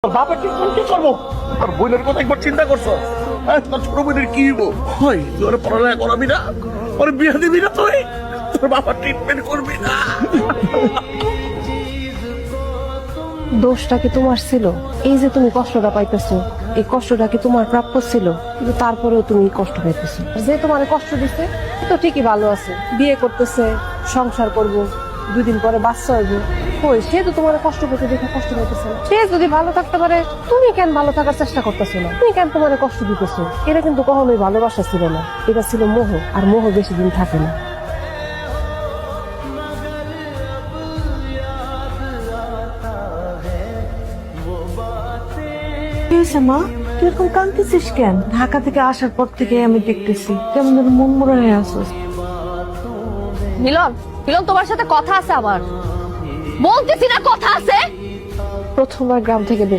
তোর বাপের ট্রিটমেন্ট কি করবো? তোর বোনের কথা একবার চিন্তা করছো? হ্যাঁ, তোর ছোট বোনের কি হইব? হয় তুই ওরা পড়ালেখা করাবি না, ওর বিয়ে দিবি না, তুই তোর বাবার ট্রিটমেন্ট করবি না। দোষটা কি তোমার ছিল? এই যে তুমি কষ্টটা পাইতেছো, এই কষ্টটা কি তোমার প্রাপ্য ছিল? কিন্তু তারপরেও তুমি কষ্ট পাইতেছো। যে তোমার কষ্ট দিচ্ছে সে তো ঠিকই ভালো আছে, বিয়ে করতেছে, সংসার করব, 2 দিন পরে বাচ্চা হইবে। কই, সে তো তোমার কষ্ট পেতে দেখে কষ্ট পাইতেছে না। সে যদি ভালো থাকতে পারে, তুমি কেন ভালো থাকার চেষ্টা করতেছো না? তুমি কেন তোমার কষ্ট দিতেছো? এটা কিন্তু কখনোই ভালোবাসা ছিল না, এটা ছিল মোহ, আর মোহ বেশি দিন থাকে না। কি হয়েছে মা? তুই এরকম কাঁদতেছিস কেন? ঢাকা থেকে আসার পর থেকে আমি দেখতেছি কেমন যেন মন মরা হয়ে আসছিস। মিলন, মিলন, তোমার সাথে কথা আছে আমার। বলতেছি না কথা আছে। প্রথমবার গ্রাম থেকে বের